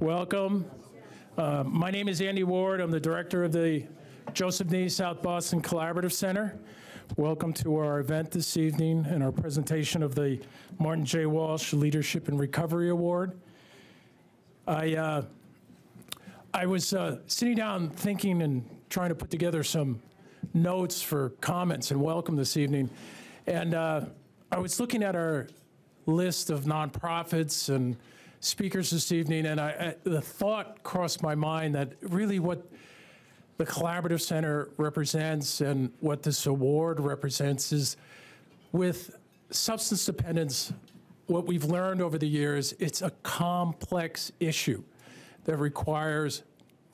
Welcome. My name is Andy Ward. I'm the director of the Joseph Nee South Boston Collaborative Center. Welcome to our event this evening and our presentation of the Martin J. Walsh Leadership and Recovery Award. I was sitting down thinking and trying to put together some notes for comments and welcome this evening. And I was looking at our list of nonprofits and speakers this evening, and the thought crossed my mind that really what the Collaborative Center represents and what this award represents is, with substance dependence, what we've learned over the years, it's a complex issue that requires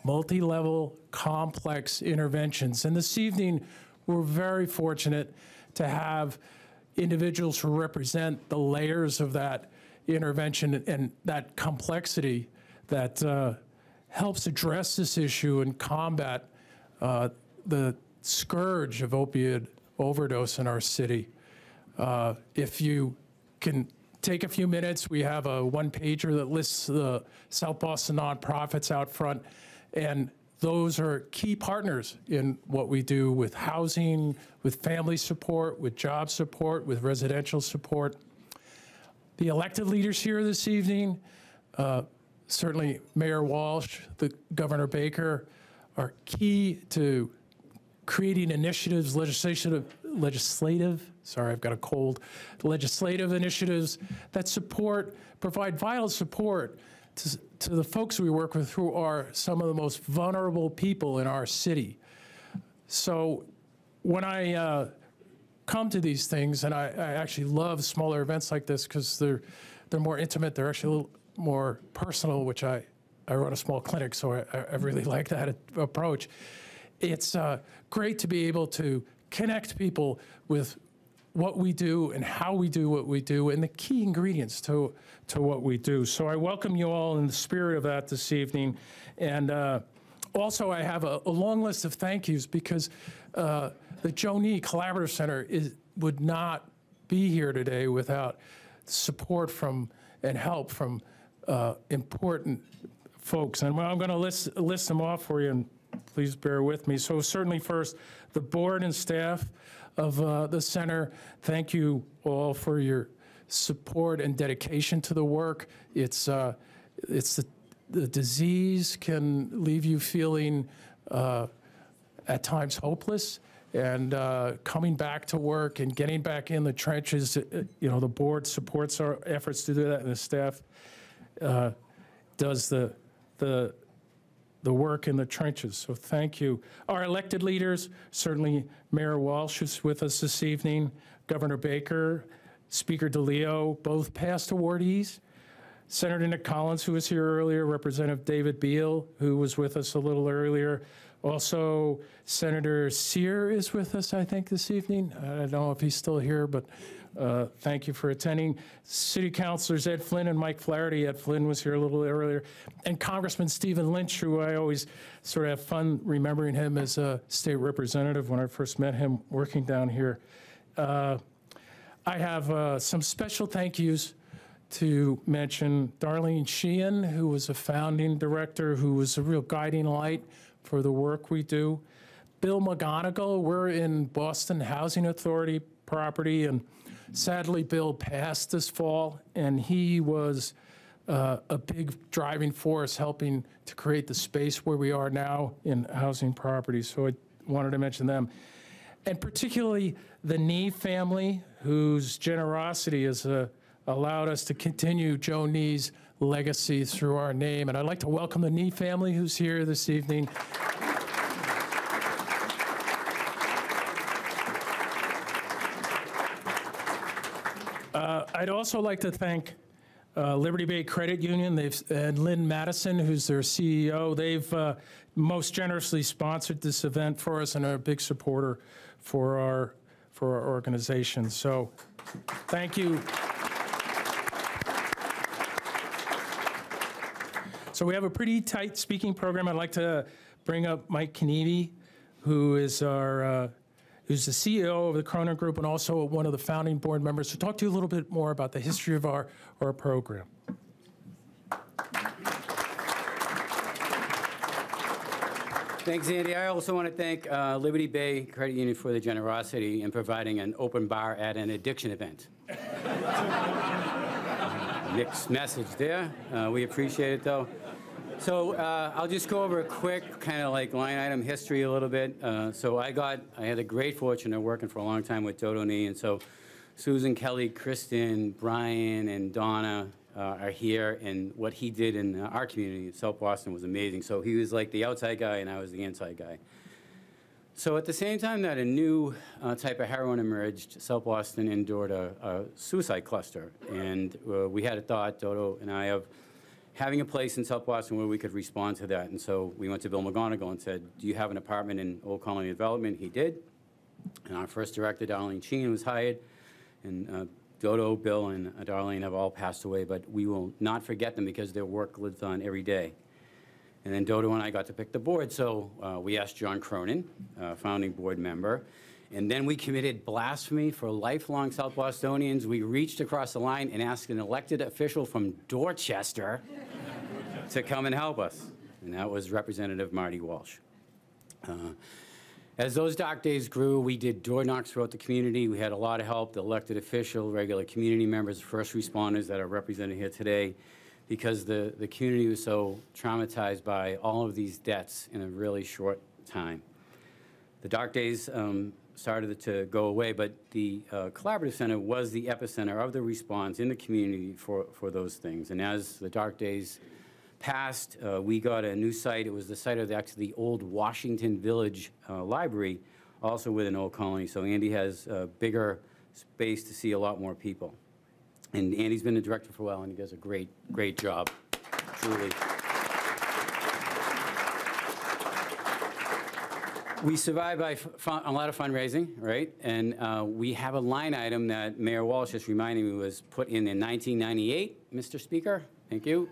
multi-level, complex interventions. And this evening, we're very fortunate to have individuals who represent the layers of that intervention and that complexity that helps address this issue and combat the scourge of opioid overdose in our city. If you can take a few minutes, we have a one-pager that lists the South Boston nonprofits out front, and those are key partners in what we do with housing, with family support, with job support, with residential support. The elected leaders here this evening, certainly Mayor Walsh, the Governor Baker, are key to creating initiatives, legislative, sorry, I've got a cold, legislative initiatives that provide vital support to the folks we work with who are some of the most vulnerable people in our city. So when I come to these things, and I actually love smaller events like this because they're more intimate, they're actually a little more personal, which I run a small clinic, so I really like that approach. It's great to be able to connect people with what we do and how we do what we do and the key ingredients to what we do. So I welcome you all in the spirit of that this evening. And also I have a long list of thank yous because the Joe Nee Collaborative Center would not be here today without support from and help from important folks. And I'm going to list them off for you, and please bear with me. So certainly first, the board and staff of the center, thank you all for your support and dedication to the work. It's the disease can leave you feeling at times hopeless, and coming back to work and getting back in the trenches, the board supports our efforts to do that, and the staff does the work in the trenches. So thank you. Our elected leaders, certainly Mayor Walsh, who's with us this evening, Governor Baker, Speaker DeLeo, both past awardees, Senator Nick Collins, who was here earlier, Representative David Beal, who was with us a little earlier. Also, Senator Sear is with us, I think, this evening. I don't know if he's still here, but thank you for attending. City Councilors Ed Flynn and Mike Flaherty. Ed Flynn was here a little earlier. And Congressman Stephen Lynch, who I always sort of have fun remembering him as a state representative when I first met him working down here. I have some special thank yous to mention Darlene Sheehan, who was a founding director, who was a real guiding light for the work we do. Bill McGonigal, we're in Boston Housing Authority property, and sadly Bill passed this fall, and he was a big driving force helping to create the space where we are now in housing properties. So I wanted to mention them. And particularly the Nee family, whose generosity has allowed us to continue Joe Nee's legacy through our name. And I'd like to welcome the Nee family who's here this evening. I'd also like to thank Liberty Bay Credit Union and Lynn Madison, who's their CEO. They've most generously sponsored this event for us and are a big supporter for our organization. So thank you. So we have a pretty tight speaking program. I'd like to bring up Mike Kineavy, who is who's the CEO of the Cronin Group and also one of the founding board members, to talk to you a little bit more about the history of our program. Thanks, Andy. I also want to thank Liberty Bay Credit Union for the generosity in providing an open bar at an addiction event. Mixed message there. We appreciate it, though. So I'll just go over a quick kind of like line item history a little bit. So I had the great fortune of working for a long time with Dodo Nee, and so Susan, Kelly, Kristen, Brian, and Donna are here, and what he did in our community, South Boston, was amazing. So he was like the outside guy, and I was the inside guy. So at the same time that a new type of heroin emerged, South Boston endured a suicide cluster. And we had a thought, Dodo and I, of having a place in South Boston where we could respond to that. And so we went to Bill McGonigal and said, do you have an apartment in Old Colony Development? He did. And our first director, Darlene Sheen, was hired. And Dodo, Bill, and Darlene have all passed away, but we will not forget them because their work lives on every day. And then Dodo and I got to pick the board, so we asked Jon Cronin, founding board member, and then we committed blasphemy for lifelong South Bostonians. We reached across the line and asked an elected official from Dorchester to come and help us, and that was Representative Marty Walsh. As those dark days grew, we did door knocks throughout the community. We had a lot of help, the elected official, regular community members, first responders that are represented here today, because the community was so traumatized by all of these deaths in a really short time. The dark days started to go away, but the Collaborative Center was the epicenter of the response in the community for those things. And as the dark days passed, we got a new site. It was the site of actually the old Washington Village Library, also within Old Colony. So Andy has a bigger space to see a lot more people. And Andy's been the director for a while, and he does a great, great job, truly. We survive by a lot of fundraising, right? And we have a line item that Mayor Walsh just reminded me was put in 1998, Mr. Speaker. Thank you.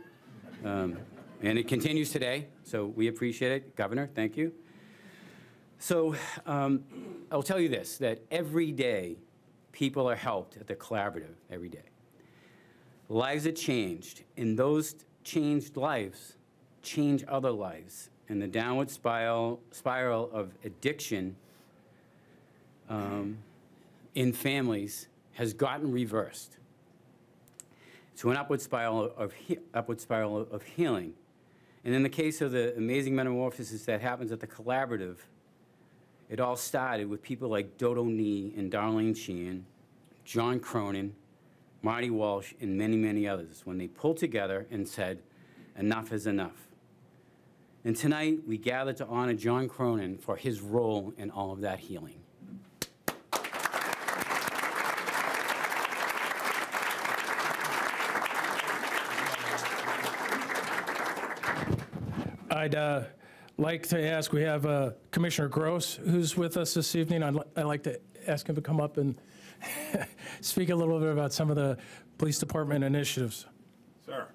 And it continues today, so we appreciate it. Governor, thank you. So I'll tell you this, that every day people are helped at the Collaborative, every day. Lives are changed, and those changed lives change other lives. And the downward spiral of addiction in families has gotten reversed to an upward spiral of healing. And in the case of the amazing metamorphosis that happens at the Collaborative, it all started with people like Dodo Nee and Darlene Sheen, Jon Cronin, Marty Walsh, and many, many others, when they pulled together and said, enough is enough. And tonight, we gather to honor Jon Cronin for his role in all of that healing. I'd like to ask, we have Commissioner Gross, who's with us this evening. I'd like to ask him to come up and speak a little bit about some of the police department initiatives. Sir.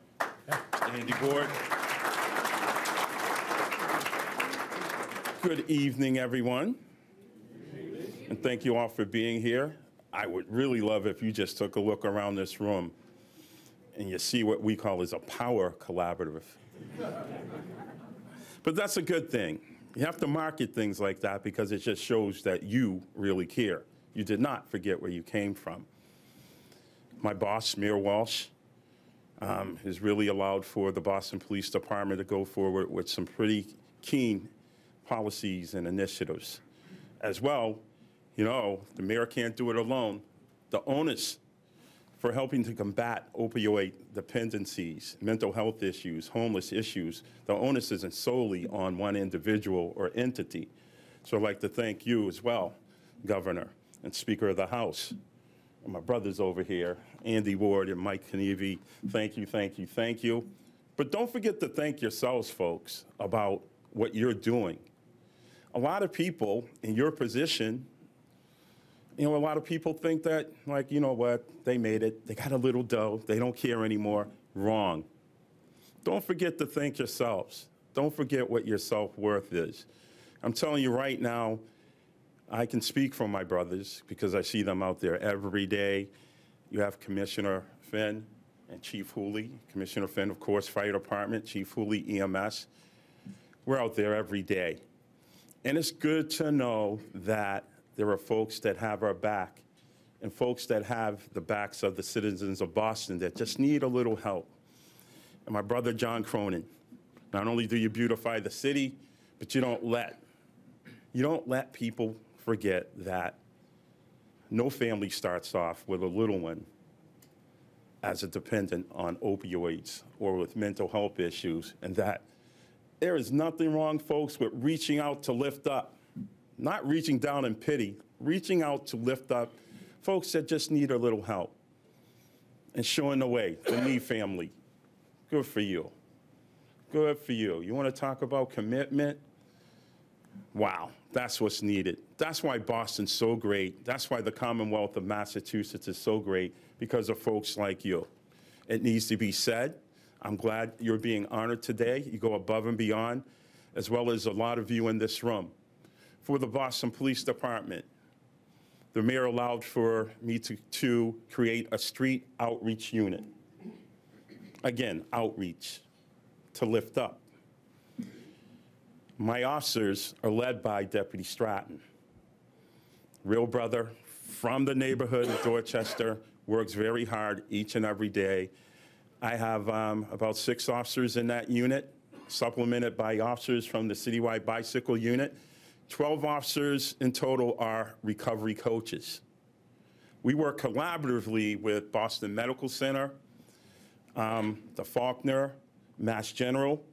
Andy Board. Good evening, everyone. And thank you all for being here. I would really love if you just took a look around this room and you see what we call as a power collaborative. But that's a good thing. You have to market things like that because it just shows that you really care. You did not forget where you came from. My boss, Mayor Walsh, has really allowed for the Boston Police Department to go forward with some pretty keen policies and initiatives. As well, you know, the mayor can't do it alone. The onus for helping to combat opioid dependencies, mental health issues, homeless issues, the onus isn't solely on one individual or entity. So I'd like to thank you as well, Governor and Speaker of the House, and my brothers over here, Andy Ward and Mike Kineavy. Thank you, thank you, thank you. But don't forget to thank yourselves, folks, about what you're doing. A lot of people in your position, you know, a lot of people think that, like, you know what, they made it, they got a little dough, they don't care anymore. Wrong. Don't forget to thank yourselves. Don't forget what your self-worth is. I'm telling you right now, I can speak for my brothers because I see them out there every day. You have Commissioner Finn and Chief Hooley. Commissioner Finn, of course, Fire Department, Chief Hooley, EMS. We're out there every day. And it's good to know that there are folks that have our back and folks that have the backs of the citizens of Boston that just need a little help. And my brother, Jon Cronin, not only do you beautify the city, but you don't let people forget that no family starts off with a little one as a dependent on opioids or with mental health issues, and that there is nothing wrong, folks, with reaching out to lift up, not reaching down in pity, reaching out to lift up folks that just need a little help and showing the way, the Knee family. Good for you. Good for you. You want to talk about commitment? Wow, that's what's needed. That's why Boston's so great. That's why the Commonwealth of Massachusetts is so great, because of folks like you. It needs to be said. I'm glad you're being honored today. You go above and beyond, as well as a lot of you in this room. For the Boston Police Department, the mayor allowed for me to create a street outreach unit. Again, outreach, to lift up. My officers are led by Deputy Stratton. Real brother from the neighborhood of Dorchester, works very hard each and every day. I have about 6 officers in that unit, supplemented by officers from the citywide bicycle unit. 12 officers in total are recovery coaches. We work collaboratively with Boston Medical Center, the Faulkner, Mass General,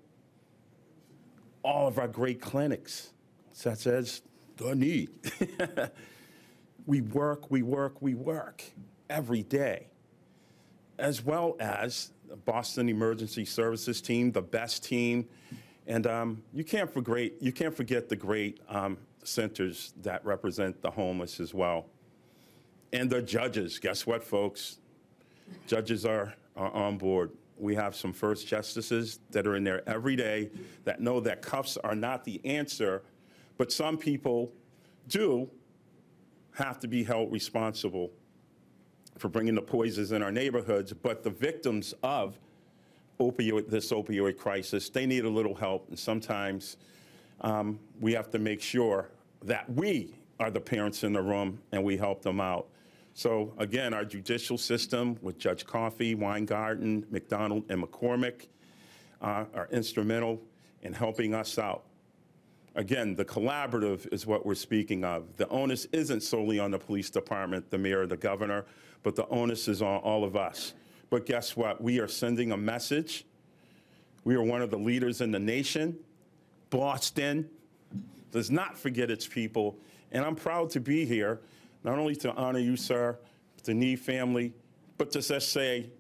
all of our great clinics, such as the Knee. We work every day, as well as the Boston Emergency Services team, the best team. And you can't forget the great centers that represent the homeless as well. And the judges. Guess what, folks? Judges are on board. We have some first justices that are in there every day that know that cuffs are not the answer, but some people do have to be held responsible for bringing the poisons in our neighborhoods. But the victims of this opioid crisis, they need a little help. And sometimes we have to make sure that we are the parents in the room and we help them out. So again, our judicial system with Judge Coffey, Weingarten, McDonald, and McCormick are instrumental in helping us out. Again, the collaborative is what we're speaking of. The onus isn't solely on the police department, the mayor, the governor, but the onus is on all of us. But guess what? We are sending a message. We are one of the leaders in the nation. Boston does not forget its people. And I'm proud to be here, not only to honor you, sir, the Knee family, but to just say,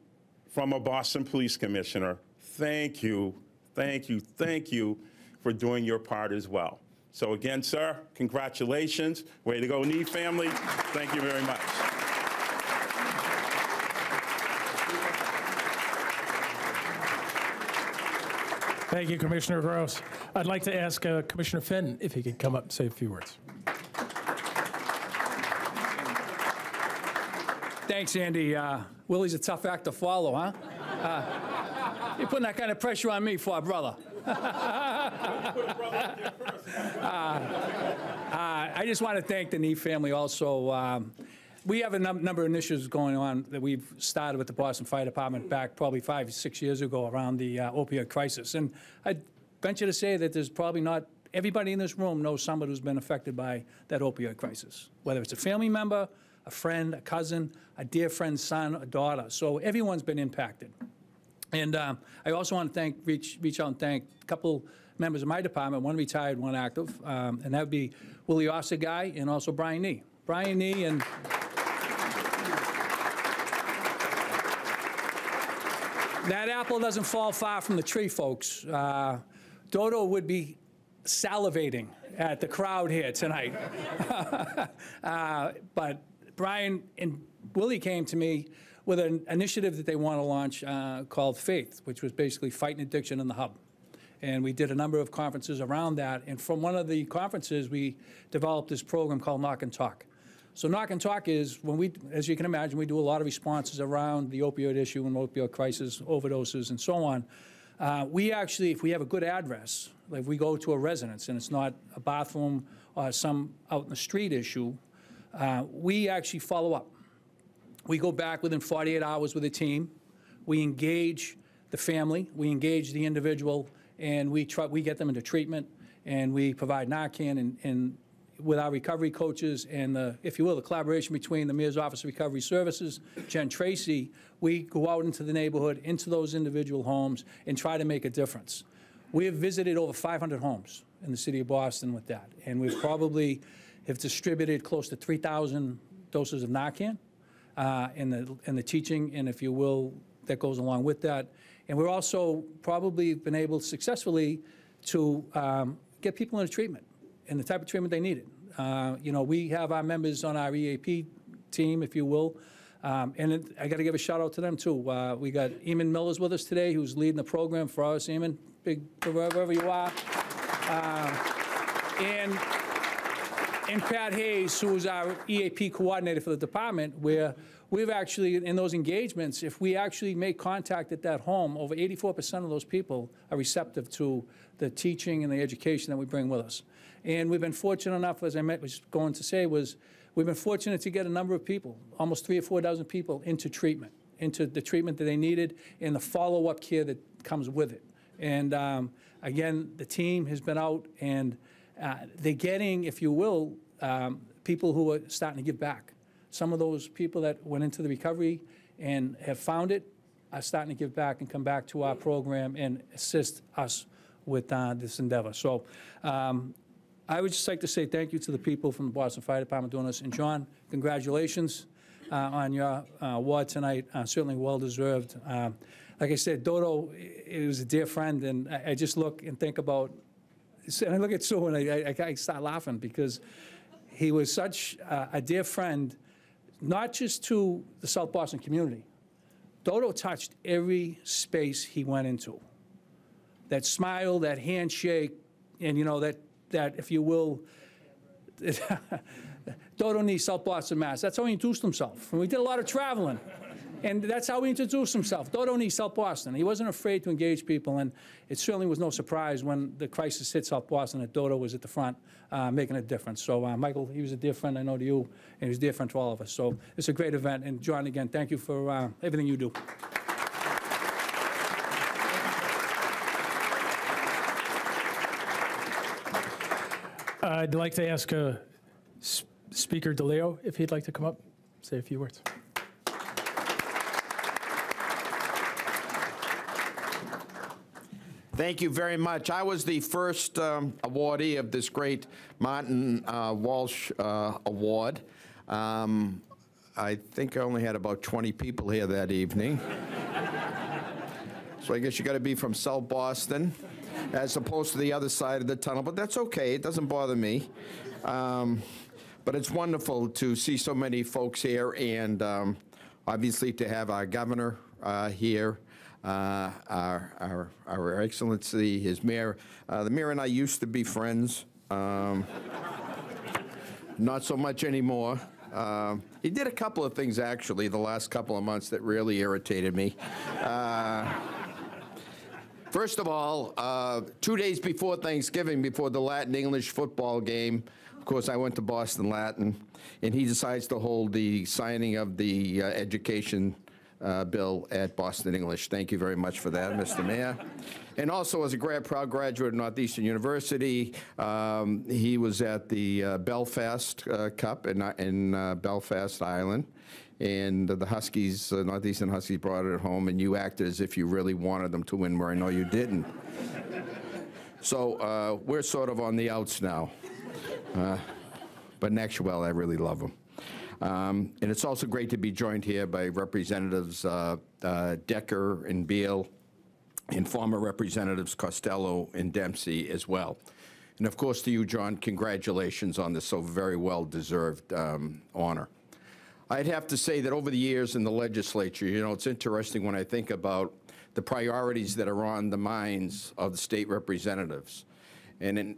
from a Boston Police Commissioner, thank you, thank you, thank you for doing your part as well. So again, sir, congratulations. Way to go, Knee family. Thank you very much. Thank you, Commissioner Gross. I'd like to ask Commissioner Fenton if he could come up and say a few words. Thanks, Andy. Willie's a tough act to follow, huh? You're putting that kind of pressure on me for a brother. I just want to thank the Knee family also. We have a number of initiatives going on that we've started with the Boston Fire Department back probably 5 or 6 years ago around the opioid crisis. And I'd venture to say that there's probably not everybody in this room knows somebody who's been affected by that opioid crisis, whether it's a family member, a friend, a cousin, a dear friend's son, a daughter. So everyone's been impacted. And I also want to reach out and thank a couple members of my department, one retired, one active, and that would be Willie Guy and also Brian Knee. Brian Knee and that apple doesn't fall far from the tree, folks. Dodo would be salivating at the crowd here tonight. But Brian and Willie came to me with an initiative that they want to launch called Faith, which was basically fighting addiction in the hub. And we did a number of conferences around that. And from one of the conferences, we developed this program called Knock and Talk. So Knock and Talk is when we, as you can imagine, we do a lot of responses around the opioid issue and opioid crisis, overdoses, and so on. We actually, if we have a good address, like if we go to a residence and it's not a bathroom or some out in the street issue, we actually follow up. We go back within 48 hours with a team. We engage the family, we engage the individual, and we get them into treatment, and we provide Narcan and with our recovery coaches and the, if you will, the collaboration between the Mayor's Office of Recovery Services, Jen Tracy, we go out into the neighborhood, into those individual homes, and try to make a difference. We have visited over 500 homes in the city of Boston with that, and we probably have distributed close to 3,000 doses of Narcan in the teaching, and if you will, that goes along with that. And we're also probably been able successfully to get people into treatment and the type of treatment they needed. You know, we have our members on our EAP team, if you will, and I got to give a shout out to them too. We got Eamon Miller's with us today, who's leading the program for us. Eamon, big wherever you are, and Pat Hayes, who's our EAP coordinator for the department, where we've actually, in those engagements, if we actually make contact at that home, over 84% of those people are receptive to the teaching and the education that we bring with us. And we've been fortunate enough, as I was going to say, we've been fortunate to get a number of people, almost 3,000 or 4,000 people, into treatment, into the treatment that they needed and the follow-up care that comes with it. And again, the team has been out, and they're getting, if you will, people who are starting to give back. Some of those people that went into the recovery and have found it are starting to give back and come back to our program and assist us with this endeavor. So I would just like to say thank you to the people from the Boston Fire Department doing this. And John, congratulations on your award tonight. Certainly well-deserved. Like I said, Dodo is a dear friend, and I just look and think about, and I look at Sue and I start laughing because he was such a dear friend, not just to the South Boston community. Dodo touched every space he went into. That smile, that handshake, and you know, that if you will, Dodo needs South Boston, Mass. That's how he introduced himself. And we did a lot of traveling. And that's how he introduced himself. Dodo needs South Boston. He wasn't afraid to engage people, and it certainly was no surprise when the crisis hit South Boston that Dodo was at the front making a difference. So, Michael, he was a dear friend, I know, to you, and he was a dear friend to all of us. So it's a great event. And, John, again, thank you for everything you do. I'd like to ask Speaker DeLeo if he'd like to come up, say a few words. Thank you very much. I was the first awardee of this great Martin Walsh Award. I think I only had about 20 people here that evening. So I guess you got to be from South Boston as opposed to the other side of the tunnel, but that's okay. It doesn't bother me. But it's wonderful to see so many folks here, and obviously to have our governor here. Our Excellency, his mayor. The mayor and I used to be friends. Not so much anymore. He did a couple of things, actually, the last couple of months that really irritated me. First of all, 2 days before Thanksgiving, before the Latin-English football game, of course, I went to Boston Latin, and he decides to hold the signing of the education bill at Boston English. Thank you very much for that, Mr. Mayor. And also, as a proud graduate of Northeastern University, he was at the Belfast Cup in Belfast, Ireland. And the Huskies, Northeastern Huskies, brought it home, and you acted as if you really wanted them to win, where I know you didn't. So we're sort of on the outs now. But in actuality, I really love them. And it's also great to be joined here by Representatives Decker and Beal, and former Representatives Costello and Dempsey as well. And of course to you, John, congratulations on this so very well-deserved honor. I'd have to say that over the years in the legislature, you know, it's interesting when I think about the priorities that are on the minds of the state representatives. And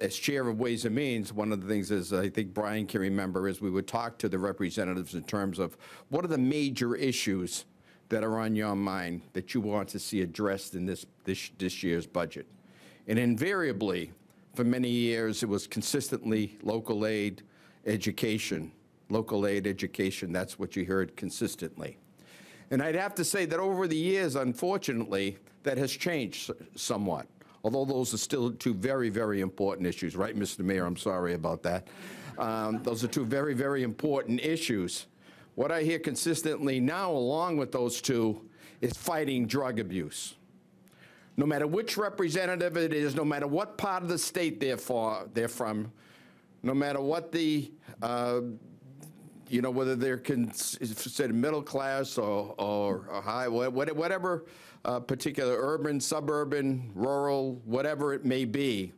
as chair of Ways and Means, one of the things is I think Brian can remember is we would talk to the representatives in terms of what are the major issues that are on your mind that you want to see addressed in this year's budget. And invariably, for many years, it was consistently local aid, education. Local aid, education, that's what you heard consistently. And I'd have to say that over the years, unfortunately, that has changed somewhat. Although those are still two very, very important issues, right, Mr. Mayor? I'm sorry about that. Those are two very, very important issues. What I hear consistently now, along with those two, is fighting drug abuse. No matter which representative it is, no matter what part of the state they're from, no matter what the, whether they're considered middle class or high, whatever particular urban, suburban, rural, whatever it may be,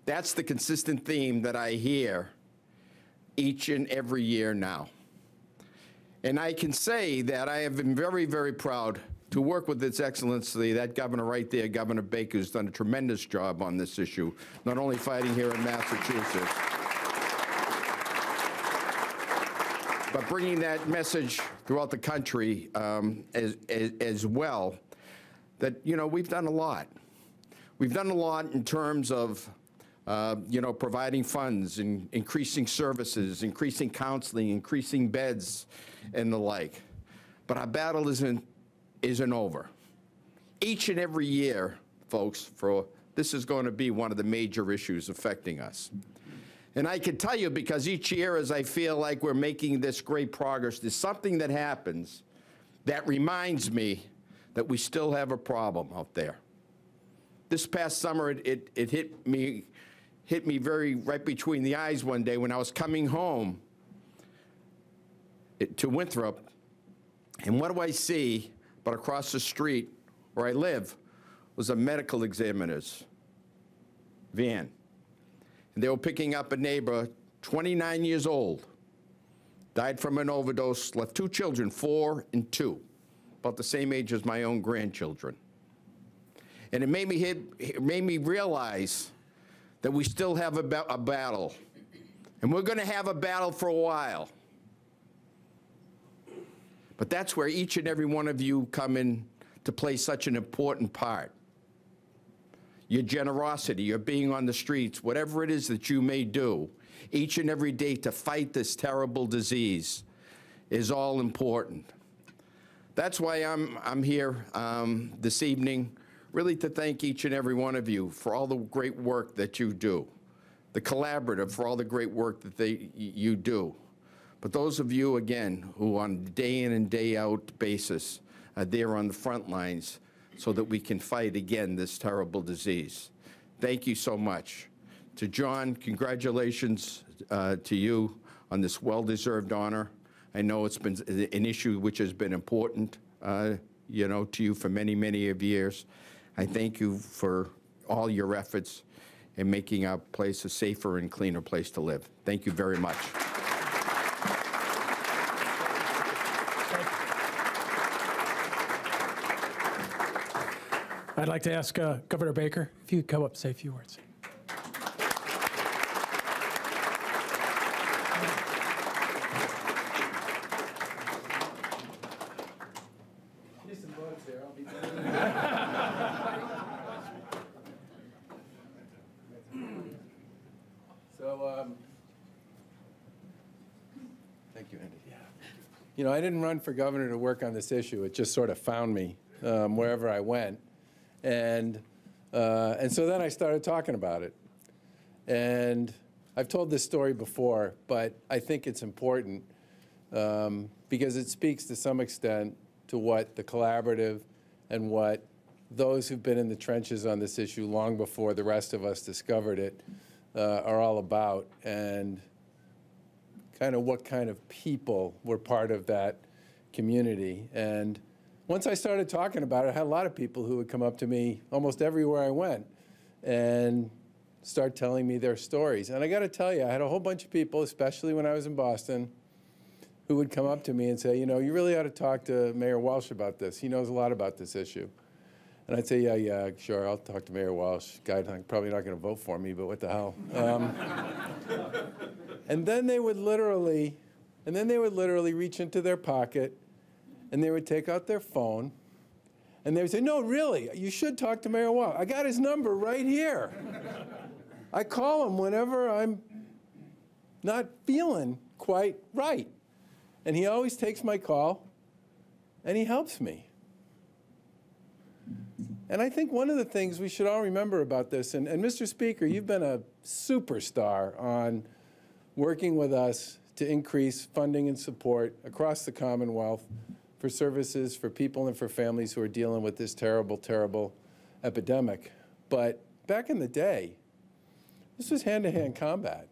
that's the consistent theme that I hear each and every year now. And I can say that I have been very, very proud to work with His Excellency, that governor right there, Governor Baker, who's done a tremendous job on this issue, not only fighting here in Massachusetts, but bringing that message throughout the country as well, that, we've done a lot. We've done a lot in terms of, providing funds, and increasing services, increasing counseling, increasing beds, and the like. But our battle isn't over. Each and every year, folks, this is going to be one of the major issues affecting us. And I can tell you, because each year as I feel like we're making this great progress, there's something that happens that reminds me that we still have a problem out there. This past summer, it hit me right between the eyes one day when I was coming home to Winthrop. And what do I see but across the street where I live was a medical examiner's van. And they were picking up a neighbor, 29 years old, died from an overdose, left two children, 4 and 2, about the same age as my own grandchildren. And it made me realize that we still have a battle. And we're going to have a battle for a while. But that's where each and every one of you come in to play such an important part. Your generosity, your being on the streets, whatever it is that you may do, each and every day to fight this terrible disease is all important. That's why I'm here this evening, really to thank each and every one of you for all the great work that you do, the collaborative for all the great work that you do. But those of you, again, who on a day in and day out basis are there on the front lines so that we can fight again this terrible disease. Thank you so much. To Jon, congratulations to you on this well-deserved honor. I know it's been an issue which has been important, to you for many, many of years. I thank you for all your efforts in making our place a safer and cleaner place to live. Thank you very much. I'd like to ask Governor Baker if you could come up and say a few words. Thank you, Andy. I didn't run for governor to work on this issue. It just sort of found me wherever I went. And so then I started talking about it. And I've told this story before, but I think it's important because it speaks to some extent to what the collaborative and what those who've been in the trenches on this issue long before the rest of us discovered it are all about, and kind of what kind of people were part of that community. And once I started talking about it, I had a lot of people who would come up to me almost everywhere I went and start telling me their stories. And I got to tell you, I had a whole bunch of people, especially when I was in Boston, who would come up to me and say, you really ought to talk to Mayor Walsh about this. He knows a lot about this issue. And I'd say, yeah, sure, I'll talk to Mayor Walsh. Guy probably not going to vote for me, but what the hell. And then they would literally reach into their pocket and they would take out their phone, and they would say, no, really, you should talk to Mayor Walsh. I got his number right here. I call him whenever I'm not feeling quite right. And he always takes my call, and he helps me. And I think one of the things we should all remember about this, and Mr. Speaker, you've been a superstar on working with us to increase funding and support across the Commonwealth for services for people and for families who are dealing with this terrible, terrible epidemic. But back in the day, this was hand-to-hand combat.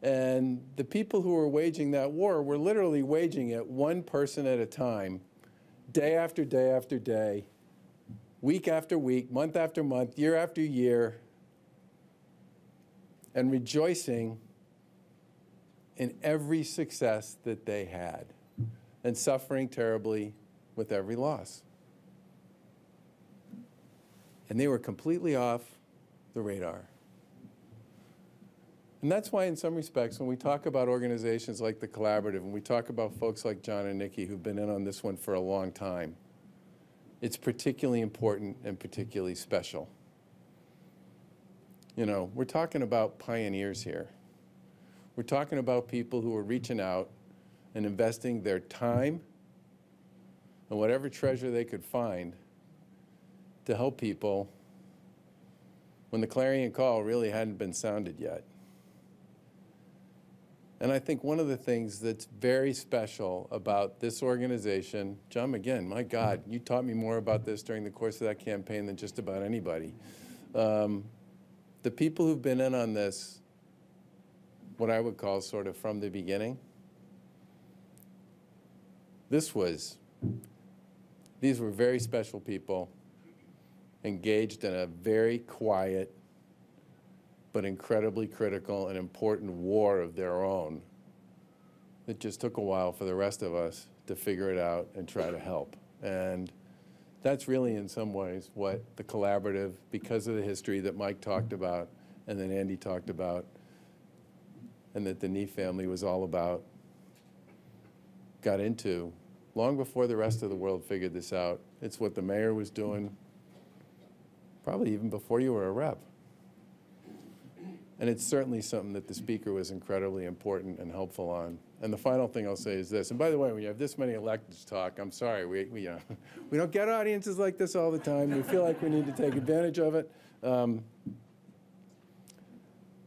And the people who were waging that war were literally waging it one person at a time, day after day after day, week after week, month after month, year after year, and rejoicing in every success that they had, and suffering terribly with every loss. And they were completely off the radar. And that's why, in some respects, when we talk about organizations like the Collaborative, and we talk about folks like Jon and Nikki who've been in on this one for a long time, it's particularly important and particularly special. You know, we're talking about pioneers here. We're talking about people who are reaching out and investing their time and whatever treasure they could find to help people when the clarion call really hadn't been sounded yet. And I think one of the things that's very special about this organization, Jon, again, my God, you taught me more about this during the course of that campaign than just about anybody. The people who've been in on this, what I would call sort of from the beginning, these were very special people engaged in a very quiet but incredibly critical and important war of their own. It just took a while for the rest of us to figure it out and try to help. And that's really, in some ways, what the Collaborative, because of the history that Mike talked about and that Andy talked about and that the Nee family was all about, got into long before the rest of the world figured this out. It's what the mayor was doing probably even before you were a rep. And it's certainly something that the speaker was incredibly important and helpful on. And the final thing I'll say is this, and by the way, when you have this many electeds talk, I'm sorry, we don't get audiences like this all the time. We feel like we need to take advantage of it.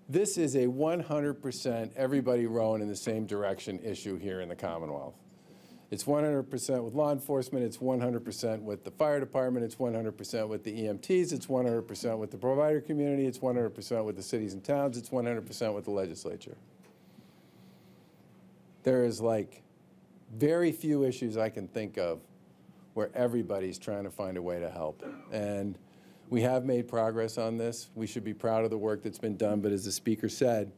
This is a 100% everybody rowing in the same direction issue here in the Commonwealth. It's 100% with law enforcement, it's 100% with the fire department, it's 100% with the EMTs, it's 100% with the provider community, it's 100% with the cities and towns, it's 100% with the legislature. There is like very few issues I can think of where everybody's trying to find a way to help. And we have made progress on this. We should be proud of the work that's been done, but as the speaker said,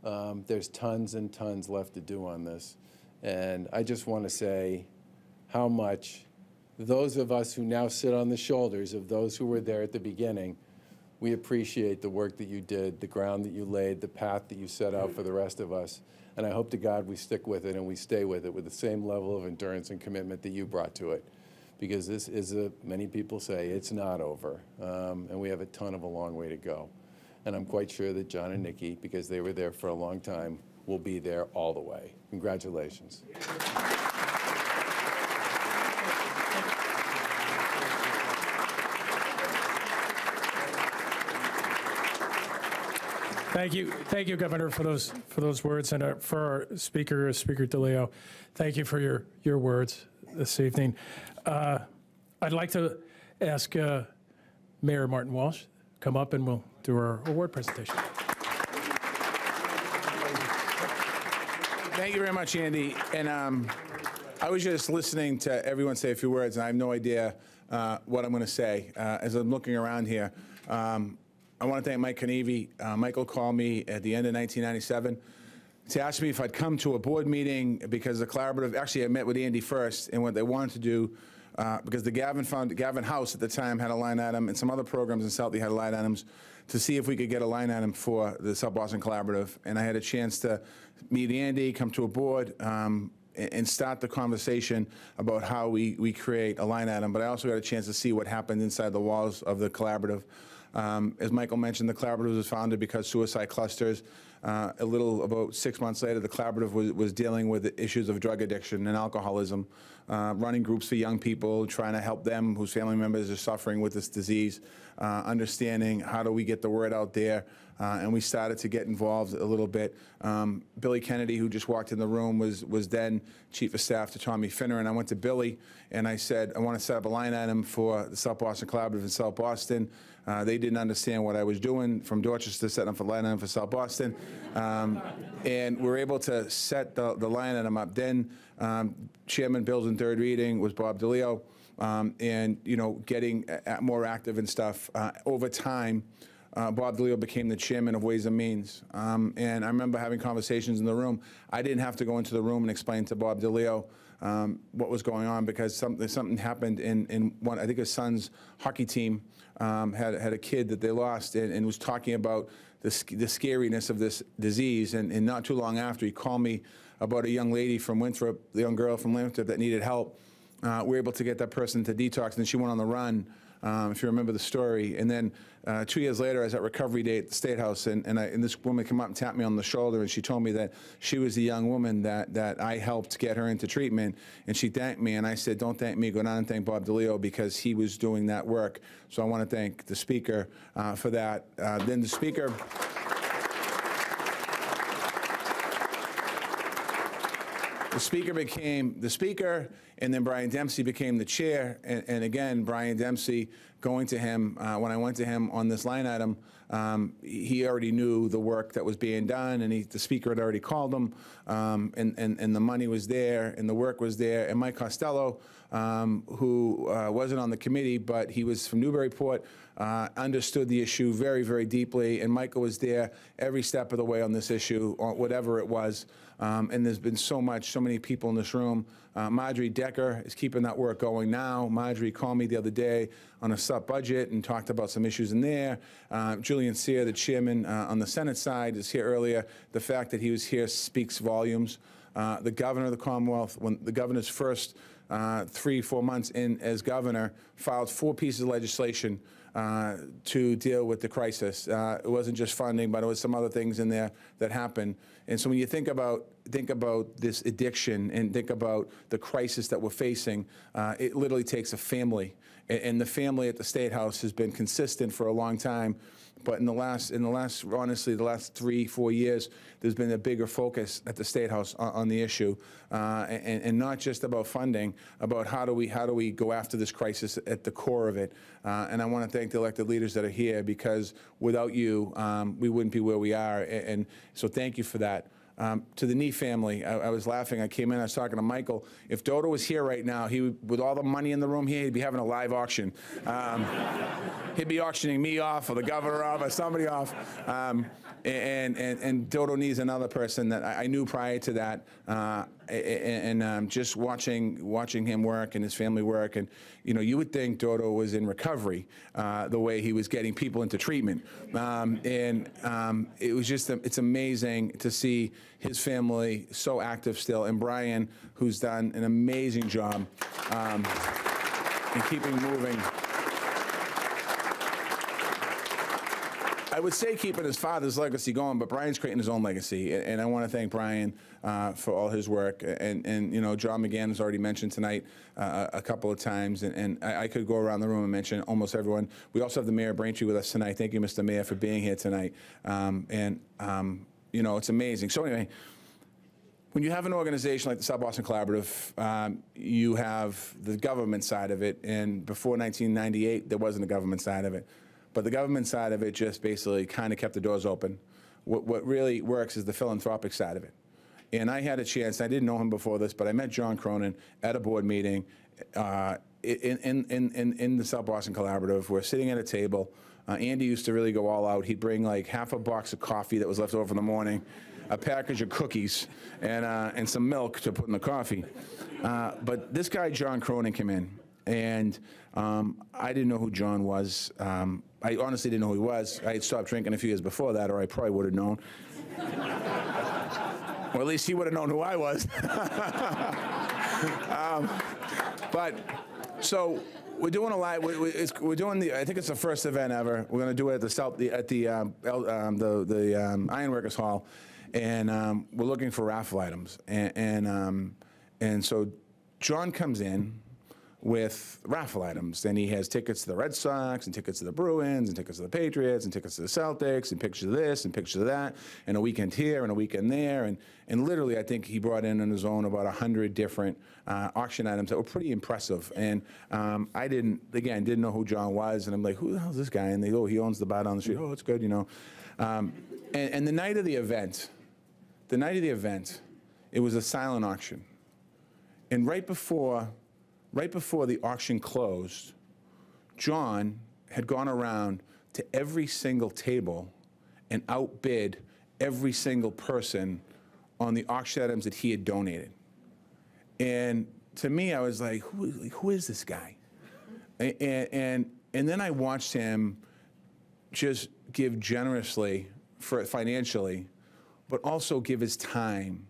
there's tons and tons left to do on this. And I just want to say how much those of us who now sit on the shoulders of those who were there at the beginning, we appreciate the work that you did, the ground that you laid, the path that you set out for the rest of us. And I hope to God we stick with it and we stay with it with the same level of endurance and commitment that you brought to it. Because this is, many people say, it's not over. And we have a long way to go. And I'm quite sure that Jon and Nikki, because they were there for a long time, will be there all the way. Congratulations. Thank you, Governor, for those words, and for our Speaker DeLeo. Thank you for your words this evening. I'd like to ask Mayor Martin Walsh to come up, and we'll do our award presentation. Thank you very much, Andy. And I was just listening to everyone say a few words, and I have no idea what I'm going to say. As I'm looking around here, I want to thank Mike Kineavy. Michael called me at the end of 1997 to ask me if I'd come to a board meeting because the Collaborative, actually I met with Andy first, and what they wanted to do, because the Gavin House at the time had a line item, and some other programs in Southie had line items, to see if we could get a line item for the South Boston Collaborative. And I had a chance to meet Andy, come to a board, and start the conversation about how we create a line item, but I also got a chance to see what happened inside the walls of the collaborative. As Michael mentioned, the collaborative was founded because suicide clusters. About 6 months later, the collaborative was dealing with the issues of drug addiction and alcoholism, running groups for young people, trying to help them whose family members are suffering with this disease, understanding how do we get the word out there. And we started to get involved a little bit. Billy Kennedy, who just walked in the room, was then Chief of Staff to Tommy Finner, and I went to Billy and I said, I want to set up a line item for the South Boston Collaborative in South Boston. They didn't understand what I was doing from Dorchester, setting up a line item for South Boston. And we're able to set the line item up. Then Chairman Bills in third reading was Bob DeLeo, and getting more active and stuff. Over time, Bob DeLeo became the chairman of Ways and Means. And I remember having conversations in the room. I didn't have to go into the room and explain to Bob DeLeo what was going on, because something happened in one, I think his son's hockey team had a kid that they lost, and was talking about the scariness of this disease. And not too long after, he called me about a young lady from Winthrop, the young girl from Winthrop that needed help. We were able to get that person to detox, and then she went on the run, if you remember the story. And then 2 years later, I was at Recovery Day at the State House, and this woman came up and tapped me on the shoulder, and she told me that she was the young woman that I helped get her into treatment, and she thanked me, and I said, don't thank me, go down and thank Bob DeLeo, because he was doing that work. So I want to thank the Speaker for that. Then the Speaker... The Speaker became the Speaker, and then Brian Dempsey became the Chair. And again, Brian Dempsey, going to him, when I went to him on this line item, he already knew the work that was being done, and the Speaker had already called him, and the money was there, and the work was there. And Mike Costello, who wasn't on the committee, but he was from Newburyport, understood the issue very, very deeply, and Michael was there every step of the way on this issue, or whatever it was. And there's been so many people in this room. Marjorie Decker is keeping that work going now. Marjorie called me the other day on a sub-budget and talked about some issues in there. Julian Sear, the chairman on the Senate side, is here earlier. The fact that he was here speaks volumes. The governor of the Commonwealth, when the governor's first 3-4 months in as governor, filed 4 pieces of legislation to deal with the crisis. It wasn't just funding, but it was some other things in there that happened. And so when you think about this addiction and think about the crisis that we're facing, it literally takes a family. And the family at the State House has been consistent for a long time. But honestly, the last 3-4 years, there's been a bigger focus at the State House on the issue, and not just about funding, about how do we go after this crisis at the core of it. And I want to thank the elected leaders that are here, because without you, we wouldn't be where we are. And so thank you for that. To the Nee family, I was laughing. I came in, I was talking to Michael. If Dodo was here right now, with all the money in the room here, he'd be having a live auction. He'd be auctioning me off, or the governor off, or somebody off. And Dodo Nee's another person that I knew prior to that, and just watching him work and his family work, and you would think Dodo was in recovery, the way he was getting people into treatment, it was just it's amazing to see his family so active still, and Brian, who's done an amazing job in keeping moving. I would say keeping his father's legacy going, but Brian's creating his own legacy, and I want to thank Brian for all his work. And John McGann has already mentioned tonight a couple of times, and I could go around the room and mention almost everyone. We also have the Mayor of Braintree with us tonight. Thank you, Mr. Mayor, for being here tonight. It's amazing. So anyway, when you have an organization like the South Boston Collaborative, you have the government side of it, and before 1998, there wasn't a government side of it. But the government side of it just basically kind of kept the doors open. What really works is the philanthropic side of it. And I had a chance, I didn't know him before this, but I met Jon Cronin at a board meeting in the South Boston Collaborative. We're sitting at a table. Andy used to really go all out. He'd bring like half a box of coffee that was left over in the morning, a package of cookies, and some milk to put in the coffee. But this guy, Jon Cronin, came in. And I didn't know who Jon was. I honestly didn't know who he was. I had stopped drinking a few years before that, or I probably would have known. Or at least he would have known who I was. But so we're doing a lot. We're doing the. I think it's the first event ever. We're going to do it at the Ironworkers Hall, and we're looking for raffle items. And so Jon comes in with raffle items, and he has tickets to the Red Sox, and tickets to the Bruins, and tickets to the Patriots, and tickets to the Celtics, and pictures of this, and pictures of that, and a weekend here, and a weekend there, and literally, I think he brought in on his own about 100 different auction items that were pretty impressive. And I didn't know who Jon was, and I'm like, who the hell is this guy? And they go, he owns the bar down the street. Oh, it's good, you know. And the night of the event, it was a silent auction, and right before the auction closed, Jon had gone around to every single table and outbid every single person on the auction items that he had donated. And to me, I was like, who is this guy? And then I watched him just give generously financially, but also give his time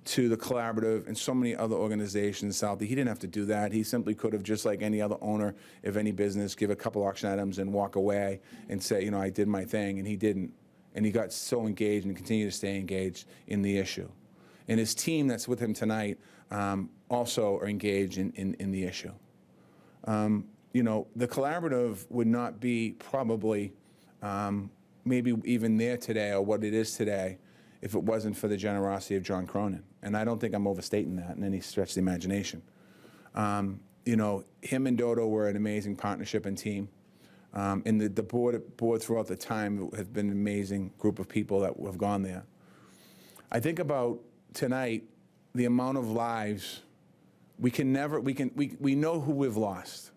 to the Collaborative and so many other organizations south. He didn't have to do that. He simply could have, just like any other owner of any business, give a couple auction items and walk away and say, you know, I did my thing, and he didn't. And he got so engaged and continued to stay engaged in the issue. And his team that's with him tonight also are engaged in the issue. You know, the Collaborative would not be probably maybe even there today or what it is today if it wasn't for the generosity of Jon Cronin. And I don't think I'm overstating that in any stretch of the imagination. You know, him and Dodo were an amazing partnership and team. And the board throughout the time has been an amazing group of people that have gone there. I think about tonight, the amount of lives, we know who we've lost.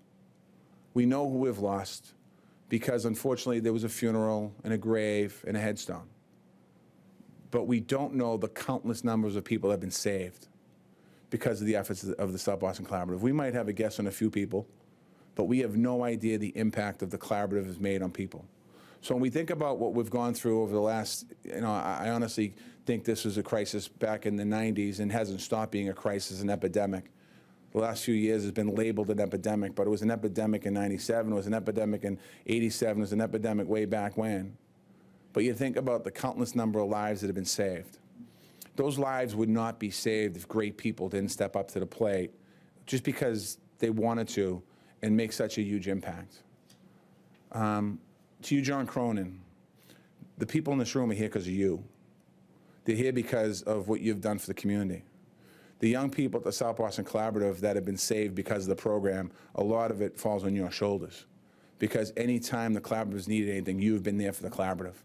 We know who we've lost because unfortunately there was a funeral and a grave and a headstone. But we don't know the countless numbers of people that have been saved because of the efforts of the South Boston Collaborative. We might have a guess on a few people, but we have no idea the impact of the Collaborative has made on people. So when we think about what we've gone through over the last, you know, I honestly think this was a crisis back in the 90s and hasn't stopped being a crisis, an epidemic. The last few years has been labeled an epidemic, but it was an epidemic in 97, it was an epidemic in 87, it was an epidemic way back when. But you think about the countless number of lives that have been saved. Those lives would not be saved if great people didn't step up to the plate just because they wanted to and make such a huge impact. To you, Jon Cronin, the people in this room are here because of you. They're here because of what you've done for the community. The young people at the South Boston Collaborative that have been saved because of the program, a lot of it falls on your shoulders. Because any time the Collaborative's needed anything, you've been there for the Collaborative.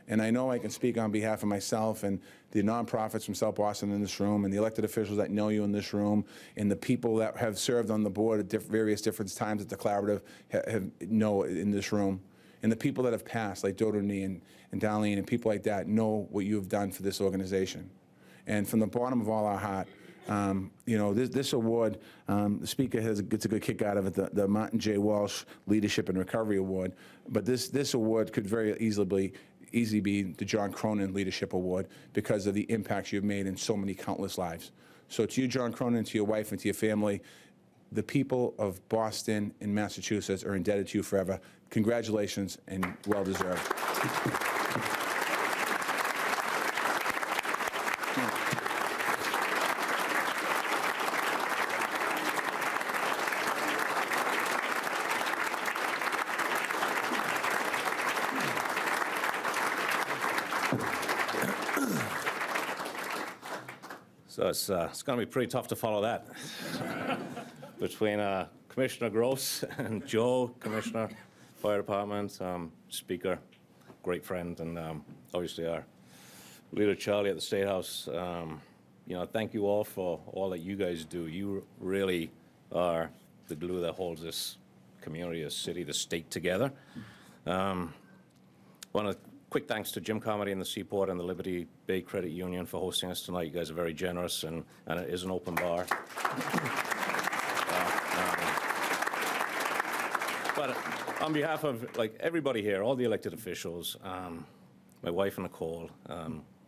And I know I can speak on behalf of myself and the nonprofits from South Boston in this room and the elected officials that know you in this room and the people that have served on the board at various different times at the Collaborative know in this room. And the people that have passed, like Dodo and Darlene and people like that, know what you have done for this organization. And from the bottom of all our heart, you know, this award, the speaker gets a good kick out of it, the Martin J. Walsh Leadership and Recovery Award. But this award could very easily be the Jon Cronin Leadership Award because of the impacts you've made in so many countless lives. So to you, Jon Cronin, to your wife and to your family, the people of Boston and Massachusetts are indebted to you forever. Congratulations and well deserved. So it's going to be pretty tough to follow that. Between Commissioner Gross and Joe, Commissioner, Fire Department, Speaker, great friend, and obviously our leader Charlie at the State House. You know, thank you all for all that you guys do. You really are the glue that holds this community, this city, the state together. Quick thanks to Jim Carmody and the Seaport and the Liberty Bay Credit Union for hosting us tonight. You guys are very generous, and it is an open bar. But on behalf of everybody here, all the elected officials, my wife Nicole,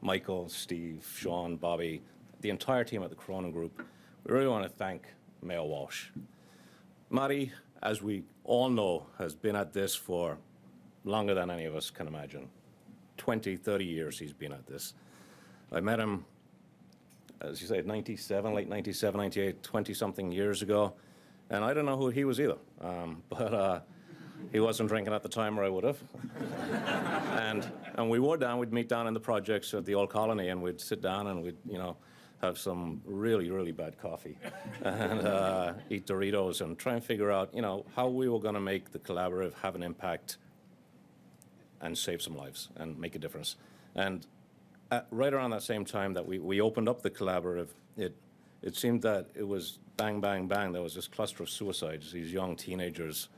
Michael, Steve, Sean, Bobby, the entire team at the Cronin Group, we really want to thank Mayor Walsh. Matty, as we all know, has been at this for longer than any of us can imagine. 20, 30 years he's been at this. I met him, as you say, 97, late 97, 98, 20-something years ago, and I didn't know who he was either. But he wasn't drinking at the time, or I would have. and we were down, we'd meet down in the projects at the Old Colony, and we'd sit down and we'd, have some really, really bad coffee and eat Doritos and try and figure out, how we were going to make the collaborative have an impact and save some lives and make a difference. And right around that same time that we opened up the collaborative, it seemed that it was bang, bang, bang. There was this cluster of suicides, these young teenagers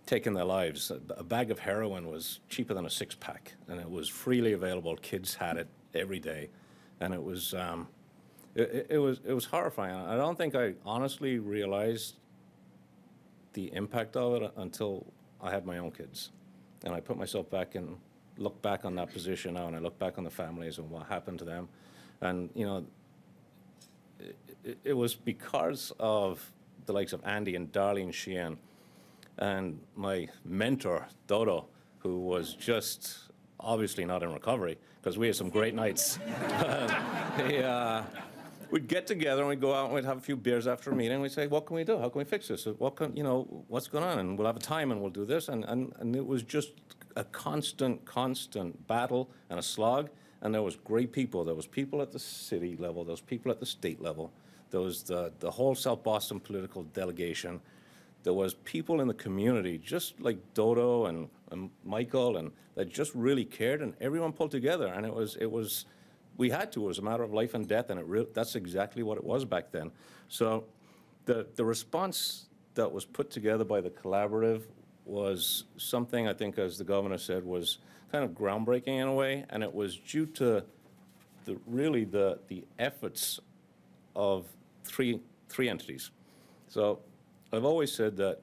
taking their lives. A bag of heroin was cheaper than a six-pack, and it was freely available. Kids had it every day. And it was horrifying. I don't think I honestly realized the impact of it until I had my own kids. And I put myself back and look back on that position now, and I look back on the families and what happened to them. And, it was because of the likes of Andy and Darlene Sheehan and my mentor, Dodo, who was just obviously not in recovery, because we had some great nights. We'd get together and we'd go out and we'd have a few beers after a meeting. And we'd say, what can we do? How can we fix this? What can, what's going on? And we'll have a time and we'll do this. And it was just a constant battle and a slog. And there was great people. There was people at the city level. There was people at the state level. There was the whole South Boston political delegation. There was people in the community, just like Dodo and Michael, and that just really cared, and everyone pulled together. And it was we had to. It was a matter of life and death, and that's exactly what it was back then. So the response that was put together by the collaborative was something, I think, as the governor said, was kind of groundbreaking in a way, and it was due to the efforts of three entities. So I've always said that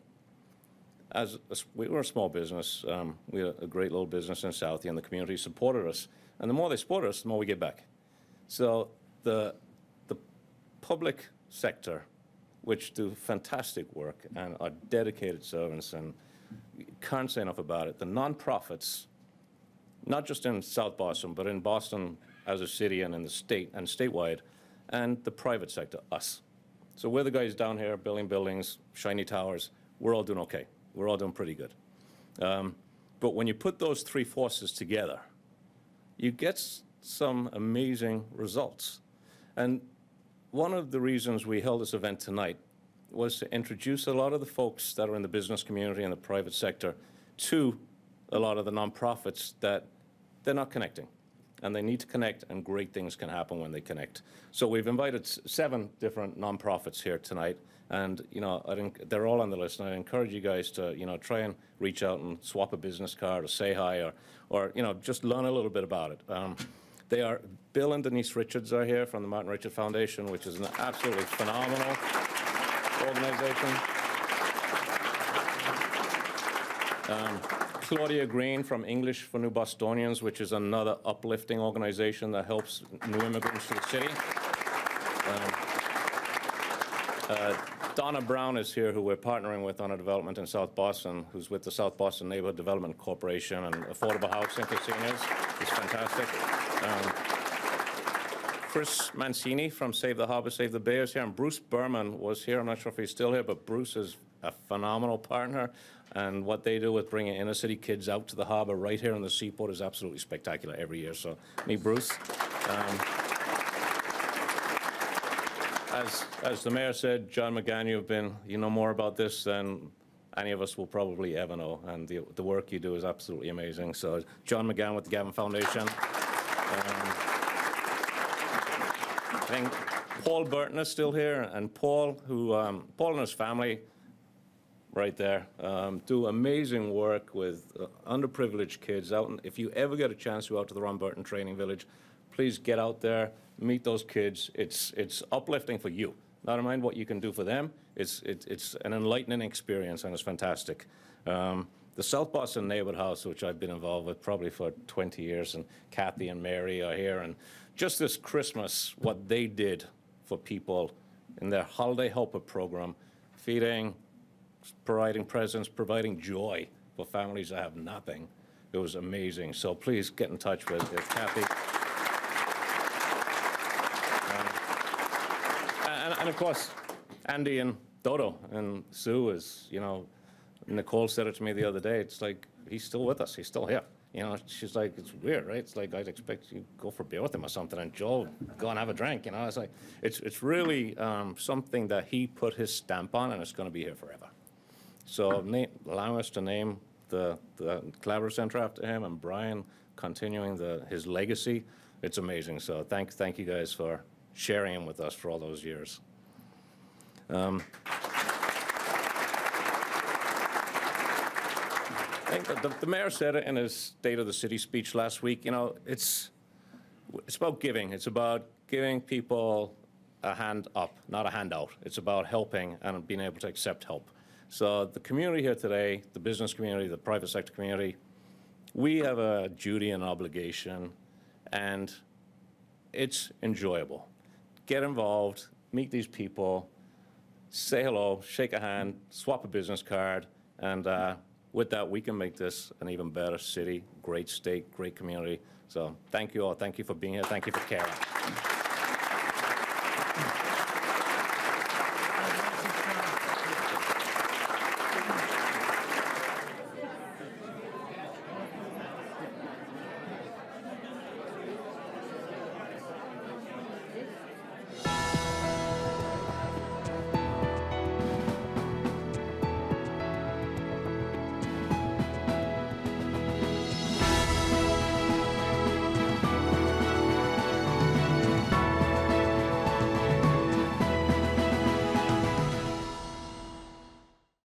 we were a small business. We had a great little business in Southie, and the community supported us. And the more they support us, the more we get back. So the public sector, which do fantastic work and are dedicated servants, and can't say enough about it. The nonprofits, not just in South Boston, but in Boston as a city and in the state and statewide, and the private sector, us. So we're the guys down here building buildings, shiny towers. We're all doing okay. We're all doing pretty good. But when you put those three forces together, you get some amazing results. And one of the reasons we held this event tonight was to introduce a lot of the folks that are in the business community and the private sector to a lot of the nonprofits that they're not connecting. And they need to connect, and great things can happen when they connect. So we've invited 7 different nonprofits here tonight, and I think they're all on the list. And I encourage you guys to try and reach out and swap a business card or say hi, or just learn a little bit about it. They are Bill and Denise Richards are here from the Martin Richard Foundation, which is an absolutely phenomenal organization. Claudia Green from English for New Bostonians, which is another uplifting organization that helps new immigrants to the city. Donna Brown is here, who we're partnering with on a development in South Boston, who's with the South Boston Neighborhood Development Corporation and affordable housing for seniors. It's fantastic. Chris Mancini from Save the Harbor, Save the Bay is here, and Bruce Berman was here. I'm not sure if he's still here, but Bruce is a phenomenal partner, and what they do with bringing inner city kids out to the harbor right here in the Seaport is absolutely spectacular every year. So meet Bruce. As the mayor said, John McGann, you know more about this than any of us will probably ever know, and the work you do is absolutely amazing. So John McGann with the Gavin Foundation. I think Paul Burton is still here, and Paul and his family, right there, do amazing work with underprivileged kids out. And if you ever get a chance to go out to the Ron Burton Training Village, please get out there, meet those kids. It's uplifting for you. Not mind what you can do for them. It's an enlightening experience, and it's fantastic. The South Boston Neighborhood House, which I've been involved with probably for 20 years, and Kathy and Mary are here, and just this Christmas, what they did for people in their Holiday Helper program, feeding, providing presents, providing joy for families that have nothing. It was amazing. So please get in touch with Kathy. And of course, Andy and Dodo and Sue is, you know, Nicole said it to me the other day. It's like, he's still with us. He's still here. You know, she's like, it's weird, right? It's like, I'd expect you to go for a beer with him or something, and Joe, go and have a drink, you know? It's like, it's really something that he put his stamp on, and it's going to be here forever. So allowing us to name the Collaborative Center after him, and Brian continuing his legacy, it's amazing. So thank you guys for sharing him with us for all those years. I think the mayor said it in his State of the City speech last week. You know, it's about giving. It's about giving people a hand up, not a handout. It's about helping and being able to accept help. So the community here today, the business community, the private sector community, we have a duty and obligation, and it's enjoyable. Get involved, meet these people, say hello, shake a hand, swap a business card, and with that, we can make this an even better city, great state, great community. So thank you all. Thank you for being here. Thank you for caring.